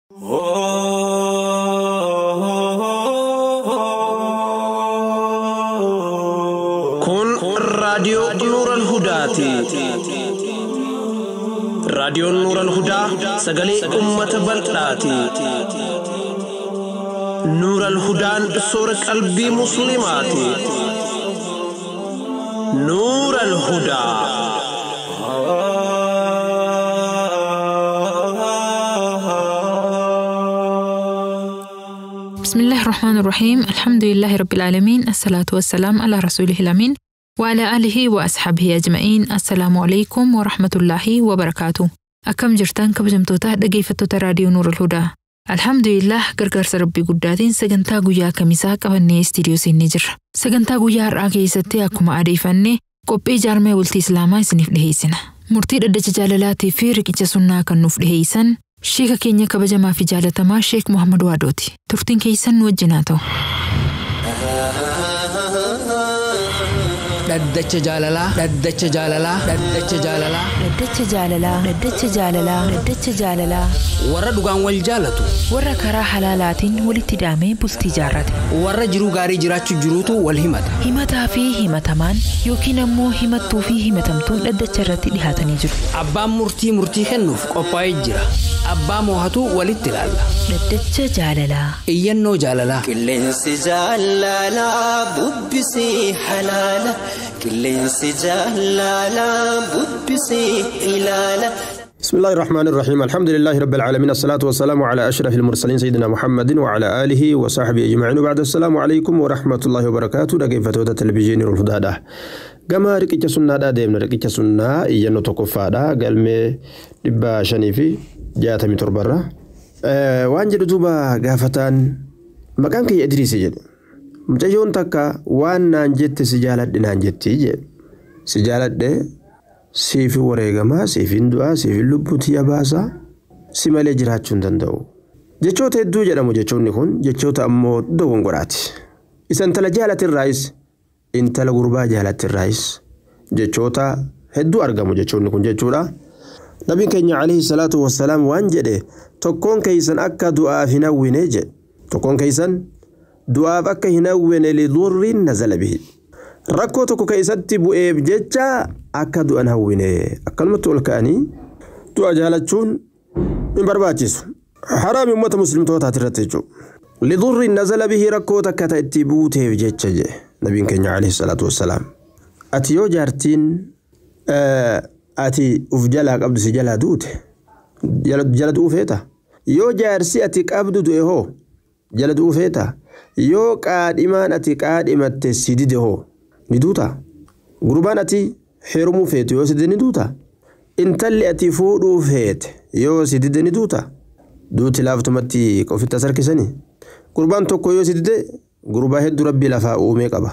كن راديو نور الهدى راديو نور الهدى سجلي أمة بلقاتي نور الهدى سور قلبي مسلماتي نور الهدى بسم الله الرحمن الرحيم. الحمد لله رب العالمين، الصلاة والسلام على رسوله الأمين وعلى آله وأصحابه أجمعين. السلام عليكم ورحمة الله وبركاته. أكم جرتان كبجمتوتا دقيفتوتا راديو نور الهدى. الحمد لله gargaarsa rabbii guddaatiin sagantaa guyyaa kamisaa qabannee istiidiyoo seennee jirra. Sagantaa guyyaa har'aa keessatti akkuma adeeffannee qophii jaarmee bultii Islaamaa isiniif dhiheessina. Murtii dhaddacha jaalalaatii fi riqicha sunnaa kan nuuf dhiheessan Sheeka keenya kabajamaa fi jaalatamaa Sheek Muhammad Waadooti. Turtiin keessan nu wajjin haa ta'u. Dhaddacha jaalalaa, dhaddacha jaalalaa, dhaddacha jaalalaa, Dhaddacha jaalalaa, dhaddacha jaalalaa, dhaddacha jaalalaa. warra dhugaan wal jaalatu, Warra karaa halaalaatiin walitti hidhamee bultii jaarrate. warra jiruu gaarii jiraachuu jiruutu wal himata. Himataa fi himatamaan yookiin ammoo himattuu fi himatamtuun dhaddacha irratti dhihaatanii jiru. Abbaan murtii kennuuf qophaa'ee jira. Abbaa moohatu walitti ilaalla. Dhaddacha jaalalaa. Iyyannoo jaalalaa. Qilleensi jaalalaa bubbisii halaala. Qilleensi jaalalaa bubbisii ilaala. بسم الله الرحمن الرحيم. الحمد لله رب العالمين، الصلاة والسلام على أشرف المرسلين سيدنا محمد وعلى آله وصحبه أجمعين. وبعد السلام عليكم ورحمة الله وبركاته. دقيقة فتوة التلفزيون والهدى كما ركيت سنة دائما ركيت سنة إيانو تقفادا قلمي دبا شنيفي جاءت من تربرة وانجد دوبا قافتان مكان كي إدريس جد مجيون تكا وانا نجت سجالة دينا نجت سجالة دي سيفي وريغما سيفي ندعا سيفي لبوتي يباسا سيمالي جراچون دندو جيچوتا هدو جرمو جيچون نكون جيچوتا أمو دوغن قراتي إسان تلا جالة الرئيس إن تلا غربا جالة الرئيس جيچوتا هدو أرغمو جيچون نكون جيچولا نبي كيني عليه الصلاة والسلام وانجده تكون كيسان أكا دعا في نويني جد تكون كيسان دعا أكا هنوين لضر نزل به rakkoo tokko keessatti bu'eef jecha akka du'an hawwine akkalumatti ol ka'anii du'a jaalachuun hin barbaachisu. Haraami ummata muslimtootaati irratti jechuudha. Lidurri nazala bihi rakkoo takka ta'e itti buuteef jecha je nabiin keenya alayhi salaatu wassalaam. Ati yoo jaartiin ati uf jalaa qabdu si jalaa duute jala du'uu feeta. Yoo jaarsi ati qabdu du'e hoo jala du'uu feeta. Yoo qaadhimaan ati qaadhimatte si dide hoo niduuta. Gurbaan ati heerumuu feetu yoo si dide niduuta. Intalli ati fuudhuu feete yoo si dide niduuta. Duuti laaftumatti ofitti asarkisanii. Gurbaan tokko yoo si dide gurbaa hedduu rabbii lafaa uumee qaba.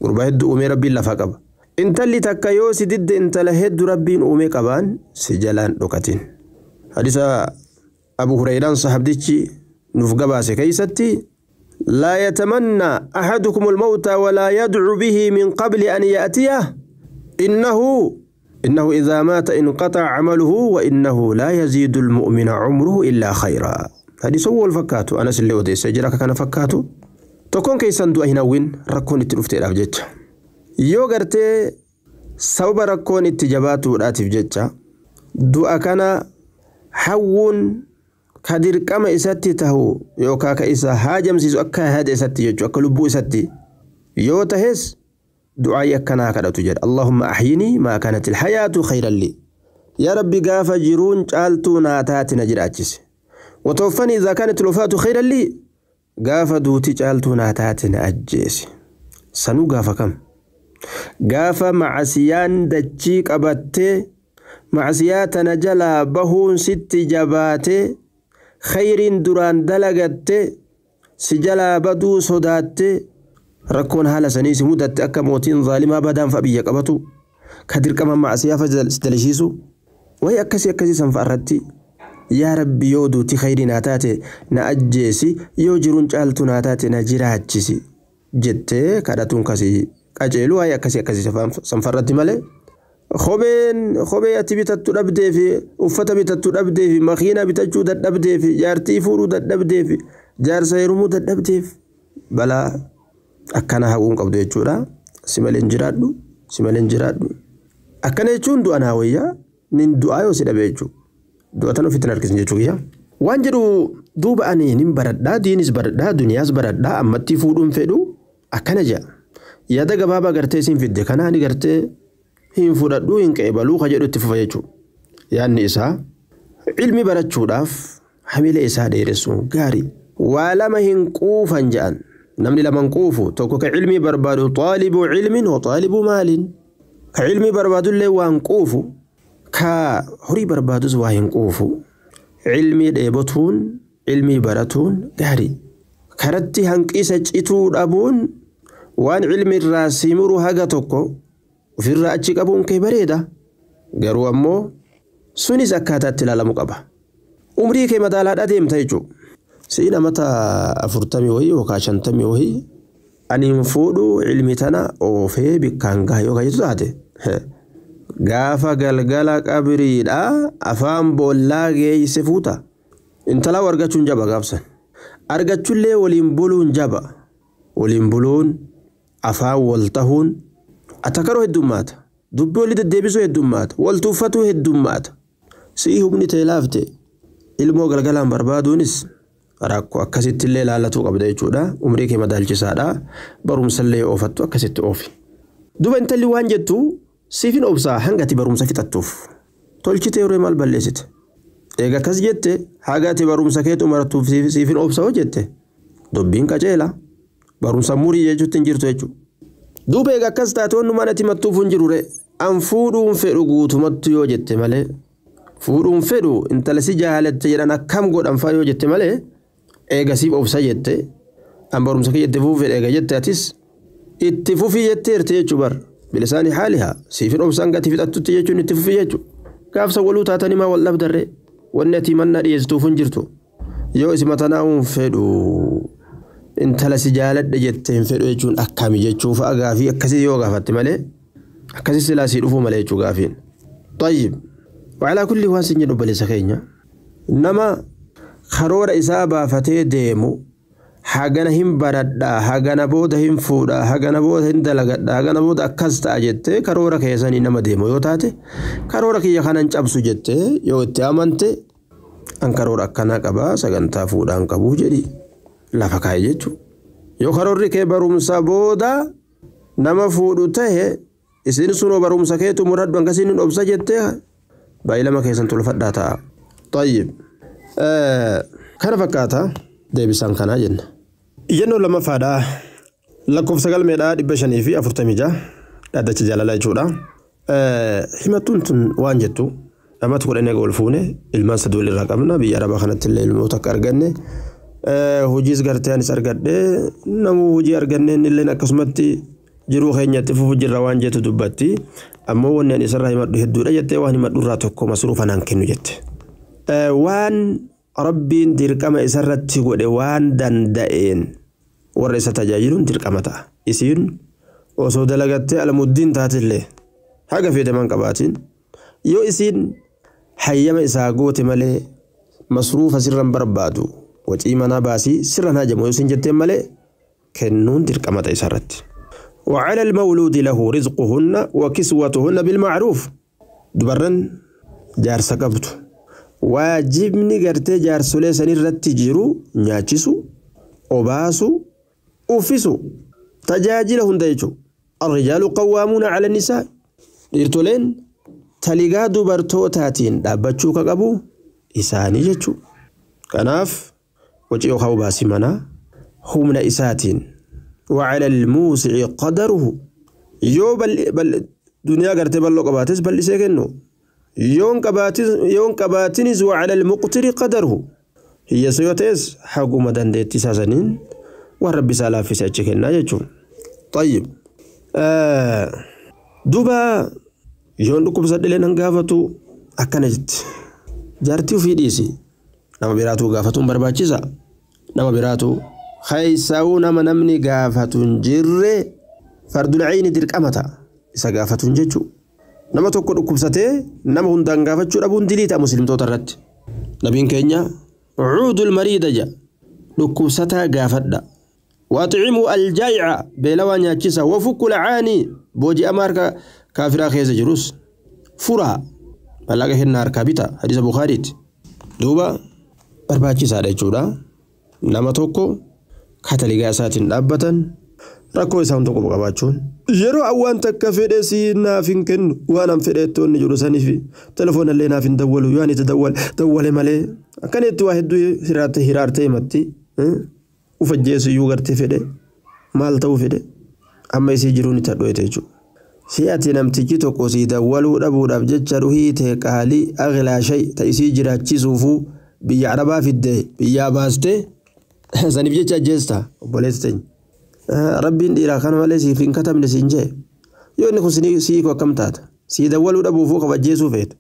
Gurbaa hedduu uumee rabbiin lafaa qaba. Intalli takka yoo si dide intala hedduu rabbiin uumee qabaan si jalaan dhokatin. Hadisa Abu Hurayraan sahabdichi nuuf gabaase keeysatti لا يتمنى أحدكم الموت ولا يدعو به من قبل أن يأتيه إنه إذا مات انقطع عمله وإنه لا يزيد المؤمن عمره إلا خيرا. هذه سوى الفكاتو أنا سلي ودي سجرك كان فكاتو تكون كيسان دو أهنوين ركون التلفتي الأفجج يو غرتي سوب ركون التجاباتو الأتف جج دو أكنا حوون kadir kama isatti tahu yoka ka isa hajam sisu akka hada isatti jechu akka lubbu isatti yoo tahes du'a yakana kadatu jed Allahumma ahyini ma kanat alhayatu khayran li ya rabbi gafa jirun caaltu naatatina jiraachise wa tawaffani idha kanat alwafatu khayran li gafa duuti caaltu naatatina ajjeese sanu gafa kam gafa ma'asiyan dachi qabatte ma'asiyatana jala bahun sitti jabate خيرين دران دلغت سجلا بدو صدات ركون حال سنيس مدت أكا موتين ظالما بدان فأبي يقبطو كدر كما مع سيافة استلشيسو وهي أكسي سنفأرتي يا ربي يودو تي خيرين آتاتي نأجيسي يوجرون جالتو ناتاتي نجراجيسي جتة كادتون كسي أجيلو هي أكسي سنفأرتي مالي Kophee ati bitattu dhabdee fi uffata bitattu dhabdee fi makiina bitachuu dadhabdee fi jaartii fuudhuu dadhabdee fi jaarsa heerumuu dadhabdee fi balaa akkana haguun qabdu jechuudha. Si malee hin jiraadhu. Akkana jechuun du'a naa wayyaa nin du'aa yoo si dhabe jechuudha. Du'a tan ofitti hin harkisin jechuudha. Waan jedhu duuba ani nin baradhaa diinis baradhaa duniyaas baradhaa ammatti fuudhuun fedhu akkana jedha. Yaada gabaabaa gartee siin fidde kanaa ni gartee hin fudhadhuu hin qeebaluu ka jedhu itti fufa jechuudha. Yaadni isaa ilmi barachuudhaaf hamilee isaa dheeressuun gaarii. Waa lama hin quufan jedhan. Namni lama hin quufu tokko ka ilmi barbaadu xaalibuu ilmin wa xaalibuu maaliin. Ka ilmi barbaadullee waan quufu ka horii barbaadus waa hin quufu. Ilmi dheebotuun ilmi baratuun gaarii. Karatti hanqisa cituu dhabuun waan ilmi irraa simuru haga tokko ofirraa achi qabuun kee bareeda. Garuu ammoo sunis akkaataatti ilaalamu qaba. Umrii kee madaalaadhaa deemta jechuudha. Siina mata 40 wayii yookaan 50 wayii ani fuudhu ilmi tana oofee bikkaan gaha yoo kajitu taate. Gaafa galgala qabriidhaa afaan boollaa geeyse fuuta. Intala argachuun jaba gaafsan. Argachuullee waliin buluun jaba. Waliin buluun afaan wal tahuun atakaroo heddummaata. Dubbii walii deddeebisuu heddummaata. Wal tuuffatuu heddummaata. Si'i humni ta'e laafte ilmoo galgalaan barbaaduunis rakkoo akkasitti illee ilaalatuu qabda jechuudha. Umrii kee madaalchisaadha. Barumsallee oofattu akkasitti oofi. Duba intalli waan jettu siifin obsaa hangati barumsa fixattuuf. Tolchite yeroo maal balleessite. Eega akkas jette hagati barumsa keetu maratuuf siifin obsa hoo jette. Dubbiin qaceela. Barumsa murii jechuutti hin jirtu jechuudha. Duuba eega akkas taate wannumaan ati mattuuf hin jirure an fuudhuun fedhu guutumatti yoo jette malee. Fuudhuun fedhu intala si jaalatte jedhan akkam godhan faa yoo jette malee. Eega siif obsa jette an barumsa kee jette fuuf eega jette atis itti fufii jetteerti jechuu bar bilisaanii haalihaa siifin obsaan gati fixattutti jechuun itti fufii jechuu gaafsa waluu taatanii maa wal dhabdarree wanni ati mannaa dhiyeessituuf hin jirtu yoo isi matanaa'uun fedhu intala si jaaladhe jette hin fedhu jechuun akkami jechuu fa'a gaafii akkasii yoo gaafatte malee akkasii silaa sii dhufuu malee jechuu gaafiin. Tayyib waalaa kulli waan sin jedhu balisa keenya nama karoora isaa baafatee deemu hagana hin baradhaa hagana booda hin fuudhaa hagana booda hin dalagadhaa hagana booda akkas ta'a jettee karoora keessanii nama deemu yoo taate karoora kiyya kanan cabsu jettee yoo itti amante an karoora akkanaa qabaa sagantaa fuudhaan qabuu jedhi lafa kaa'e jechuudha. Yoo karoorri kee barumsa booda nama fuudhu ta'e isin sunoo barumsa keetu muradhu akkasiin hin obsa jettee baay'ilama keessan tolfadhaa ta'a. Tayyib. Kana fakkaata deebisaan kanaa jenna. Iyyannoo lammaffaadhaa lakkoofsa galmeedhaa 546 dhaddacha jaalalaa jechuudha. Himattuun tun waan jettu namatti godhannee ol fuune ilmaan sadii walirraa qabna biyya arabaa kanatti illee ilmoota akka arganne hojiis gartee anis argadhee namuu hojii arganne illee akkasumatti jiruu keenyatti fufu jirra waan jettu dubbatti ammoo wanni ani isarraa himadhu hedduudha jettee waan himadhu irraa tokko masruufa naan kennu jette. Waan rabbiin dirqama isarratti godhe waan danda'een warra isa tajaajiluun dirqama ta'a. Isiin osoo dalagattee almuddiin taatillee haga fedhaman qabaatiin yoo isiin hayyama isaa goote malee masruufa sirran barbaadu wacii manaa baasii sirran hajamu yoo isin jetteen malee kennuun dirqama ta'a isarratti. وعلى المولود له رزقهن وكسوتهن بالمعروف دبرن جار سقبته واجبني قرتي جار سليسان الرتجيرو نياتشسو أباسو أوفيسو تجاجلهم ديجو الرجال قوامون على النساء إرتولين تلقا دبرتو تاتين دابتشو كقبو إساني جتشو كناف وجيو خاو باسي منا همنا إساتين وعلى الموسع قدره يو بل دنيا قرتي بلو قباتس بل إسيكنو يون قباتنز وعلى المقتر قدره هي سيوتيس حقو مدن دي تساسنين ورب سالا في سيتشكنا يجو. طيب دوبا يون دكو بسدلين هنغافتو أكنجت جارتيو في ديسي نما براتو غافتو برباچيسا نما براتو خيساو نما نمني غافتو جيري فرد العين درقمتا إسا غافتو جيجو nama tokko dhukkubsatee nama hundaan gaafachuu dhabuun diliita muslimtoota irratti nabiin keenya uudul mariida ja dhukkubsataa gaafadha واطعموا الجائع بلوان ياتشيسا وفكوا العاني بوجي أماركا كافرا خيزة جروس فرا بلاغ هنار كابتا حديث بخاري دوبا برباچيسا دجودا نما توكو كاتليغا ساتين دابتن راكو يسام توكو بقباچون يرو اوان تكفيدي سينا فينكن وانا فيدتون جورو ساني في تليفون اللي نافين دولو يعني تدول مالي كانت واحد هرارتي متي ufajjeesu iyyuu gartee fedhe maal ta'uu fedhe amma isii jiruun itti hadhooyte jechuudha. Si'ati namtichi tokko sii dawwaluu dhabuudhaaf jecha ruhii ta'e qaalii aghlaa shay ta'isii jiraachisuufuu biyya arabaa fidde biyyaa baaste saniif jecha ajjeesta obboleessi ta'e. Rabbiin dhiiraa kana malee siif hin katabne siin jee yoo inni kun sii akkam taata sii dawwaluu dhabuufuu kabajjeesuu feeta.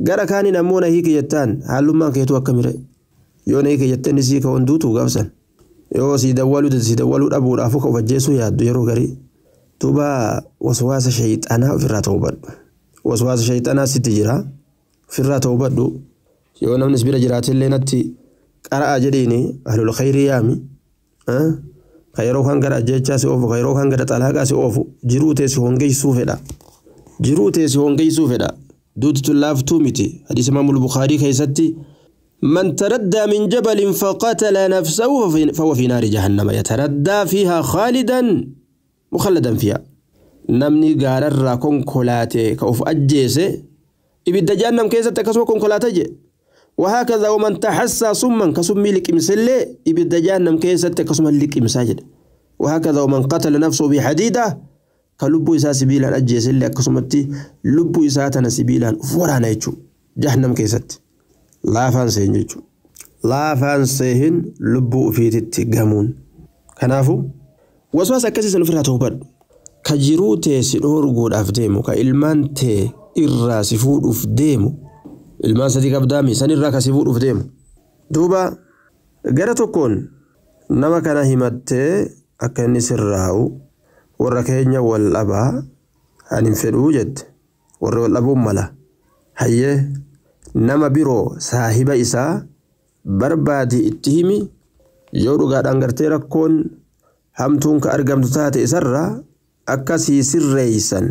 Gara kaaniin ammoo na hiike jettaan haalummaan keetuu akkamire yoo na hiike jettee ni sii ka'uun duutuu gaafsan. yoo si dawwalu dhabuudhaaf ka wajjeessu yaaddu yeroo garii tuba waswaasa shayxaanaa ofirraa ta'uu badhu waswaasa shayxaanaa sitti jira ofirraa ta'uu badhu yoo namnis bira jiraatillee natti qara'a jedhiini ahlul khayri yaami kayroo kan gara ajjechaa si oofu kayroo kan gara xalaaqaa si oofu jiruu teessi hongeessuu fedha duutu laaftuu miti hadiis imaamul bukaarii keessatti من تردى من جبل فقتل نفسه فهو في نار جهنم يتردى فيها خالدا مخلدا فيها نمني قارر كونكولاتي كوف أجيسي إبدا جهنم كيسة كسو كونكولاتي وهكذا ومن تحسى صما كسمي لك إمسلي إبدا جهنم كيسة كسم لك إمساجد وهكذا ومن قتل نفسه بحديدة كلبو إسا سبيلا أجيسي لك كسمتي لبو إساتنا سبيلا فورانا يجو جهنم كيسة laafaan seen jechuudha laafaan seen lubbuu ofiititti gamuun kanaafu waswaasa akkasii san ofirraa ta'uu badhu ka jiruu tee si dhoorguudhaaf deemu ka ilmaan tee irraa si fuudhuuf deemu ilmaan sadii qabdaami san irraa ka si fuudhuuf deemu duuba gara tokkoon nama kana himattee akka inni sirraa'u warra keenya wal dhabaa anin fedhuu jette warra wal dhabuun mala hayyee nama biroo saahiba isaa barbaadi itti himi yoo dhugaadhaan gartee rakkoon hamtuun ka argamtu taate isarraa akkasii sirreeysan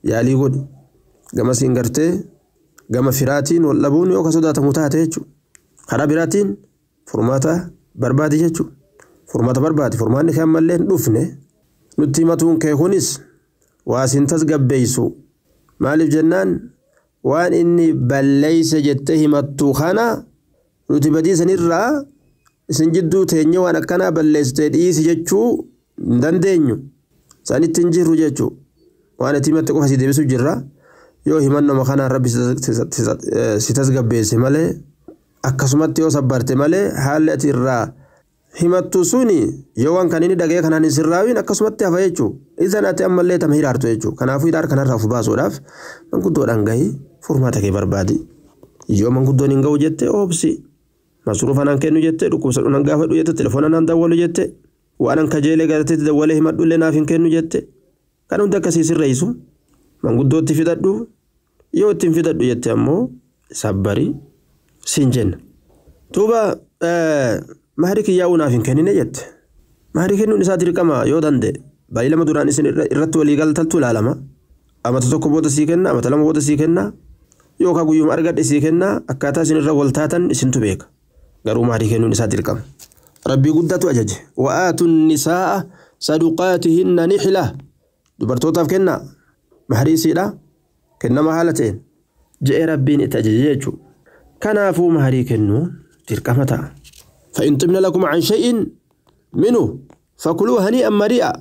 yaalii godhi gama siin gartee gama firaatiin wal dhabuun yoo ka sodaatamu taate jechuudha karaa biraatiin furmaata barbaadi jechuudha furmaata barbaadi furmaanni kee ammallee hin dhufne nutti himatuun kee kunis waa siin tasgabbeessu maaliif jennaan waan inni balleeyse jettee himattu kana nuti badii sanirraa isin jidduu teenye waan akkanaa balleessitee dhiisi jechuu hin dandeenyu sanitti hin jirru jechuu waan itti himatte qofa si deebisuu jirra yoo himannoma kanaan rabbi si tasgabbeesse malee akkasumatti yoo sabbarte malee haalli ati irraa himattu suni yoo waan kan inni dhagee kanaan hin sirraawin akkasumatti hafa jechuu isan ati ammallee tama hiraartu jechuu kanaafuu hiraar kanarraa of baasuudhaaf manguddoodhaan gahii furmaata kee barbaadi yoo manguddoon hin ga'u jette oobsi masruufa naan kennu jette dhukkubsadhu nan gaafadhu jette telefoona naan dawwalu jette waan kajeelee gartee dawwalee himadhullee naaf hin kennu jette kan hundi akkasii sirreessu manguddootti fidadhu yoo ittiin fidadhu jette ammoo sabbari siin jenna tuuba mahari kiyyaa'uu naaf hin kennine jette mahari kennuun isaa dirqama yoo danda'e baay'ee lama duraan isin irratti walii galtaltu ilaalama amata tokko booda sii kenna amata lama booda sii kenna yookaan guyyuma argadhe sii kenna akkaataa isin irra wal taatan isintu beeka garuu mahari kennuun isaa dirqama rabbii guddatu ajaje wa'aatu nisaa'a saduqaatihinna nixila dubartootaaf kenna mahari isiidha kennama haala ta'een je'ee rabbiin itti ajaje jechuudha kanaafuu mahari kennuu dirqama ta'a فإن طبن لكم عن شيء منه فكلوا هنيئا مريئا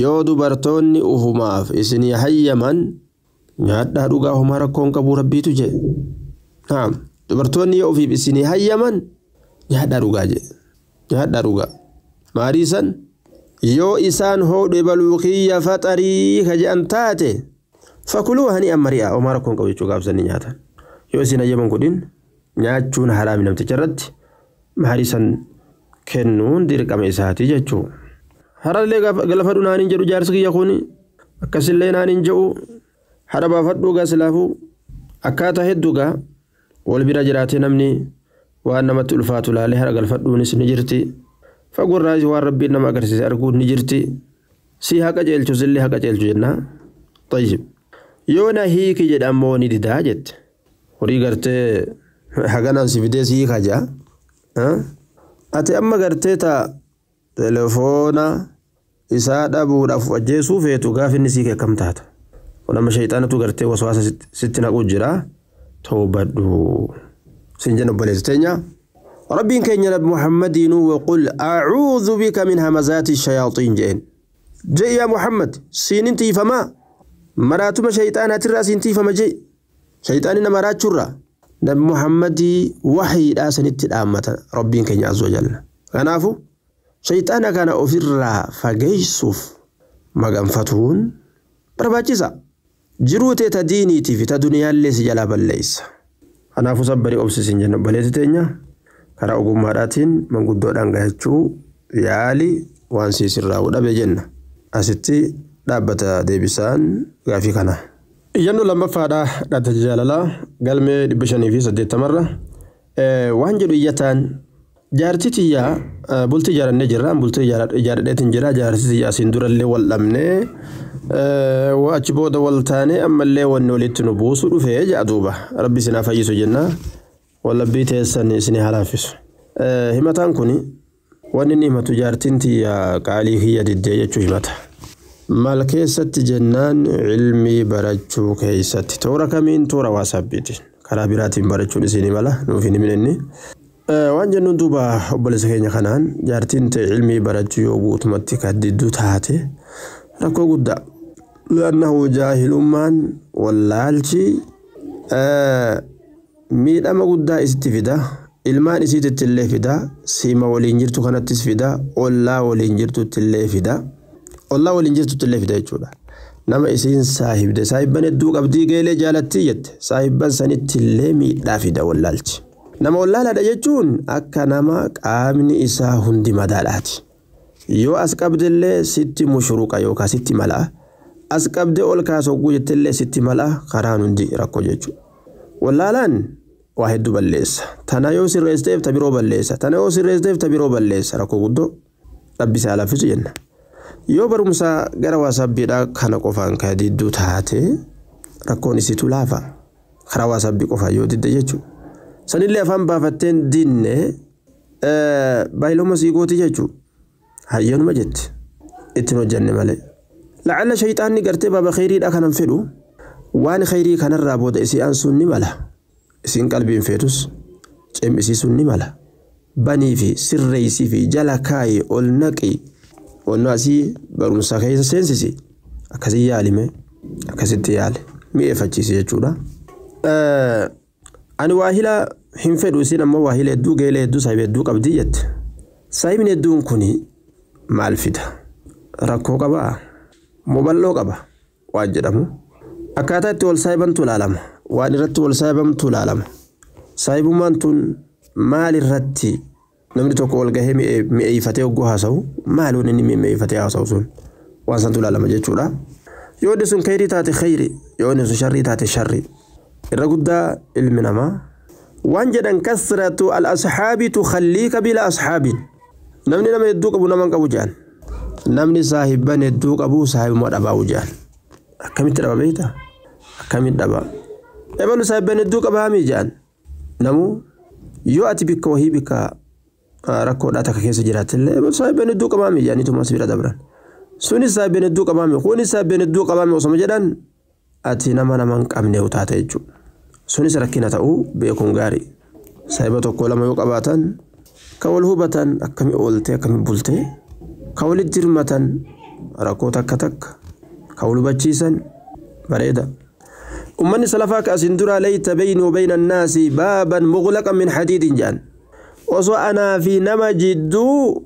yoo dubartoonni ufumaaf isin hayyaman nyaadhaa dhugaa homaa rakkoon qabu rabbiitu jedhe naam dubartoonni yoo ufiif isin hayyaman nyaadhaa dhugaa jedhe nyaadhaa dhugaa maariisan yoo isaan hoodhe baluuqiyya faxarii ka jedhan taate fakuluu hanii'an mari'a homaa rakkoon qabu jechuu gaafsanni nyaatan yoo isin hayyaman godhin nyaachuun haraami namticha irratti maariisan kennuun dirqama isaati jechuu harallee galafadhu naanin jedhu jaarsi kiyya kuni akkasillee naanin jedhu haraba fadhuugaa silaafu akkaataa hedduugaa wal bira jiraatee namni waan namatti ulfaatu laalee hara galfadhuunis ni jirti fagurraas waan rabbiin nama agarsiise arguun ni jirti si haqa jeelchu sillee haqa jeelchu jenna tayyib yoona hiiki jedhamoo ni didaa jette horii gartee haganaan si fidee si hiika jaa ati amma gartee ta telefoona isaa dhabuudhaaf ajjeesuu feetu gaafinni sii keekam taata ولما شيطانته قرتي وسواسة ستنا قجرا توبدو سنجن بلستينيا ربي كان نبي محمد وقل أعوذ بك من همزات الشياطين جاء يا محمد سينتي فما مراتما شيطان ترى سينتي فما جاء شيطاننا مرات شرا نبي محمد وحي لا سنت الأمة ربي كان عز وجل غنافو شيطان كان أفر فجيسوف مغنفتون برباجيسا jiruutee ta diiniitii fi ta duniyaallee si jalaa balleessa kanaafuu sabbarii obsisiin jenna baleeti teenya karaa ogummaadhaatiin manguddoodhaan gahachuu yaali waan siisirraa dhabe jenna asitti dhaabbata deebisaan gaafii kana iyyannu lammaffaadhaa dhaata jaalalaa galmee 580 waan jedhu iyyataan jaartii tiyyaa bultii ijaarannee jirra bultii ijaaradheetiin jira jaartii tiyyaa asiin durallee wal dhabnee waachi booda waltaane ammallee wanni walitti nu buusu dhufee jedha duuba rabbi sinaa fayyisu jenna wallabbii teessan isinii halaafisu himataan kuni wanni inni himatu jaartiin tiyya qaalii hiyya diddee jechuu himata maal keessatti jennaan ilmii barachuu keessatti toora kamiin toora waasabbiitiin karaa biraatiin barachuun isinii mala nuuf hin himinenni waan jennuun duuba obboleessa keenya kanaan jaartiin ta'e ilmii barachuu yoo guutumatti kaddidduu taate rakkoo guddaa لأنه جاهل من واللالشي ميدما قد استفدا ilmaan isiitti illee fida siima waliin jirtu kanattis fida ollaa waliin jirtutti illee fida ollaa waliin jirtutti illee fida jechuudha nama isiin saahibde saahiban hedduu qabdii geelee jaalatti jette saahiban sanitti illee miidhaa fida wallaalchi nama wallaalaadha jechuun akka nama qaamni isaa hundi madaadhaati yoo as qabdellee sitti mushruqa yookaan sitti mala'a as qabde ol kaasoguu jettellee sitti mala'a karaan hundi rakkoo jechuudha wallaalaan waa hedduu balleessa tana yoo sirreesteef tabiroo balleessa tana yoo sirreesteef tabiroo balleessa rakkoo guddoo rabbi isaa laafisu jenna yoo barumsa gara waasabbiidhaa kana qofaan kaadidduu taate rakkoon isitu laafa karaa waasabbii qofaa yoo didde jechuudha sanillee afaan baafatteen dinne baay'iloma siigooti jechuudha hayyanuma jetti ittiin hojjanne malee la'alla shayxaanni gartee baaba khayriidhaa kanan fedhu waan khayrii kanarraa booda isii aansuun ni mala isin qalbiin feetus cimisiisuun ni mala banii fi sirreessii fi jala kaayee ol naqii wanno asii barumsa keessa seensisi akkasii yaalime akkasitti yaale mi'eeffachiisi jechuudha ani waahila hin fedhu isin ammoo waahila hedduu geelee hedduu saahib hedduu qabdii jette saahibni hedduun kuni maal fida rakkoo qabaa muballoo qaba waan jedhamu akkaataa itti wal saahibantu ilaalama waan irratti wal saahibamtu ilaalama saahibummaan tun maal irratti namni tokko wal gahee mi'eeffatee ogguu haasa'u maal waan inni mi'eeffatee haasa'u sun waan santu ilaalama jechuudha yoo inni sun khayrii taate khayri yoo inni sun sharrii taate sharri irra guddaa ilmi namaa waan jedhan kasratu al-ashaabi tukhalliika bila ashaabiin namni nama hedduu qabu naman qabu jedhan namni saahiban hedduu qabu saahibuma dhabaa jedhan akkamitti dhaba beekta akkamitti dhaba ebalu saahiban hedduu qabaa mi jedhan namu yoo ati bikka wahii bikka rakkoodhaa takka keessa jiraatillee ebalu saahiban hedduu qabaa mi jedhaniitu mas bira dabran sunis saahiban hedduu qabaa mi kunis saahiban hedduu qabaa mi osoma jedhan ati nama naman qabne utaata jechuudha sunis rakkina ta'uu beekuun gaarii saahiba tokko lama yoo qabaatan ka wal hubatan akkami oolte akkami bulte ka walitti hirmatan rakkoo takka takka ka wal hubachiisan bareeda ummanni salafaa ka asin dura layta bayni wa bayna annaasi baaban mughlaqan min hadiidin jedhan osoo anaa fi nama jidduu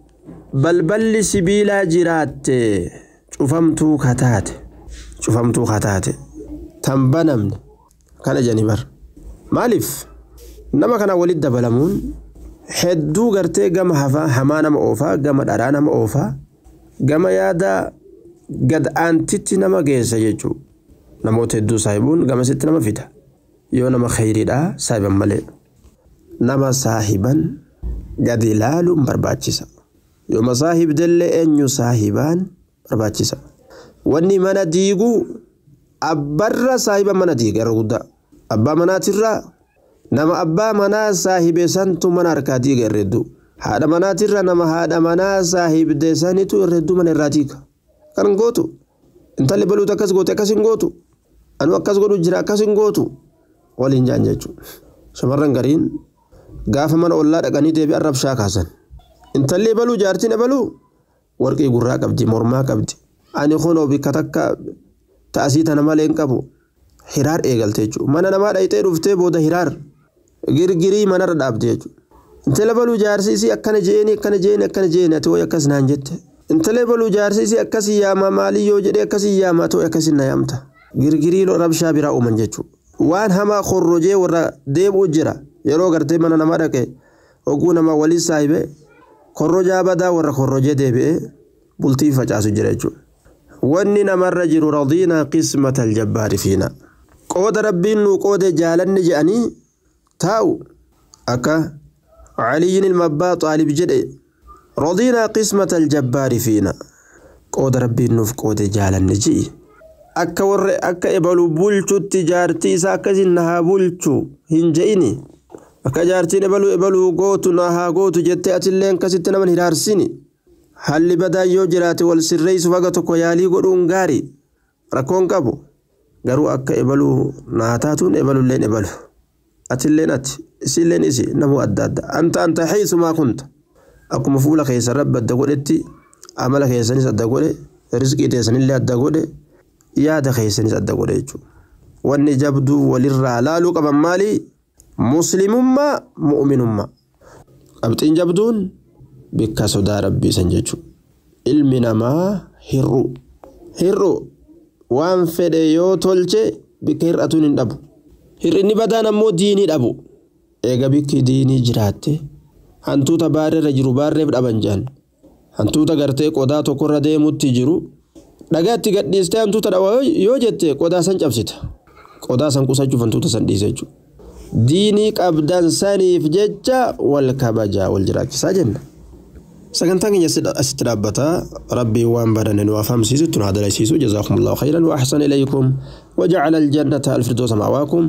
balballi sibiilaa jiraatte cufamtuu kataate tan banamne kana jani bar maaliif nama kana walit dabalamuun hedduu gartee gama hamaa nama oofaa gama dharaa nama oofaa gama yaada gad aantitti nama geessa jechuudha namoota hedduu saahibuun gamasitti nama fida yoo nama khayriidha saahiban malee nama saahiban gadi ilaaluun barbaachisa yoo masaahibdellee eenyu saahibaan barbaachisa wanni mana diigu abbarra saahiban mana diiga irra guddaa abbaa manaatirraa nama abbaa manaa saahibee santu mana harkaa diiga irra hedduu haadha manaatirra nama haadha manaa saahibdee sanitu irra hedduu mana irraa diiga kan gootu intalli baluutu akkas goote akkas hin gootu anu akkas godhu jira akkas hin gootu waliin jaan jechuudha shamarran gariin gaafa mana ollaa dhaqanii deebi arrabshaa kaasan intalli baluu jaartiin baluu warqii gurraa qabdi mormaa qabdi ani kunoo bikka takka ta'asii tana malee hin qabu hiraar eegalte jechuudha mana namaa dhayitee dhuftee booda hiraar girgirii manarra dhaabde jechuudha intalli baluu jaarsisii akkana jeeni ati way akkas naan jette intalli baluu jaarsisii akkasii yaama maalii yoo jedhee akkasii yaama ta'u akkasii na yaamta girgirii rabshaa biraa uuman jechuudha waan hamaa khorrojee warra deebi'u jira yeroo gartee mana namaa dhaqe oguu nama walii saahibe khorrojaa badaa warra khorrojee deebi'ee bultii facaasu jira jechuudha wanni namarra jiru radiina qismata aljabbaari fiina qooda rabbiin nu qoode jaalanni je'anii taa'u akka aliyin ilma abbaa xaalib jedhe radiina qismata aljabbaari fiina qooda rabbiin nuuf qoode jaalanni ji'i akka warre akka ebalu bulchutti jaartii isaa akkasin nahaa bulchu hin je'ini akka jaartiin ebalu gootu nahaa gootu jettee atillee akkasitti naman hiraarsini halli badaa yoo jiraate wal sirreessuuf aga tokko yaalii godhuun gaarii rakkoon qabu garuu akka ebalu nahaa taatuun ebalulleen ebalu atilleen ati isilleen isi namu adda adda anta haysumaa kunta akkuma fuula keessa rabbi adda godhetti amala keessanis adda godhe rizqii teessanillee adda godhe yaada keessanis adda godhe jechuudha wanni jabduu walirraa laaluu qaban maali muslimummaa mu'minummaa qabxiin jabduun bikka sodaa rabbii san jechuudha ilmi namaa hir'u waan fedhe yoo tolche bikka hir'atuun hin dhabu hir'inni badaan ammoo diinii dhabu eega bikki diinii jiraatte hantuuta baarreerra jiru baarreef dhaban jedhan hantuuta gartee qodaa tokkorra deemutti jiru dhagaatti gadhiistee hantuuta dhawa yoo jette qodaa san cabsita qodaa san qusachuuf hantuuta san dhiise jechuudha diinii qabdan saniif jecha wal kabajaa wal jiraachisaa jenna sagantaan keenya asitti dhaabbataa rabbii waan badane nu afaamsiisutti nu hadalaysiisu jazaakumullahu khayran wa ahsana ilaykum wa ja'ala aljannata alfirdawsa ma'waakum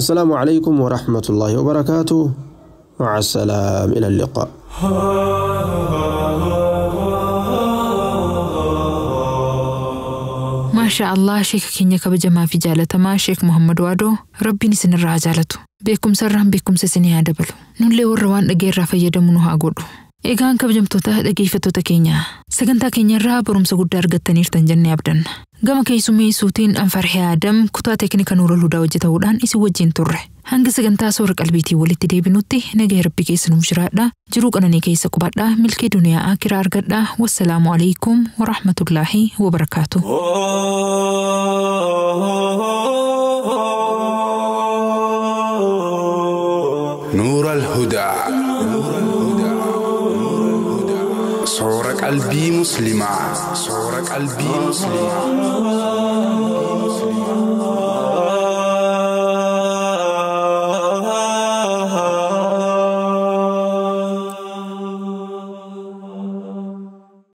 assalaamu alaykum wa rahmatullahi wa barakatuh مع السلام إلى اللقاء ما شاء الله شيخ كينيا كبجما في جالة ما شيخ محمد وادو ربي نسن الرجالته بكم سرهم بكم سسني هذا بلو نولي وروان أجير رافيا دمنوها أقوله eegaan kabajamtoota dhaggeeffattoota keenya sagantaa keenya irraa barumsa guddaa argattaniirtan jennee abdanna gama keessummeessuutiin Anfarhee Adam kutaa teeknika Nuurul Hudaa hojjetamuudhaan isin wajjin turre hanga sagantaa soora qalbiitii walitti deebinutti nagaa rabbi keessa nuuf jiraadhaa jiruu qananii keessa qubadhaa milkii duniyaa aakiraa argadhaa wassalaamu alaykum wa rahmatullaahi wa barakaatuh نور الهدى صورة قلبي مسلمة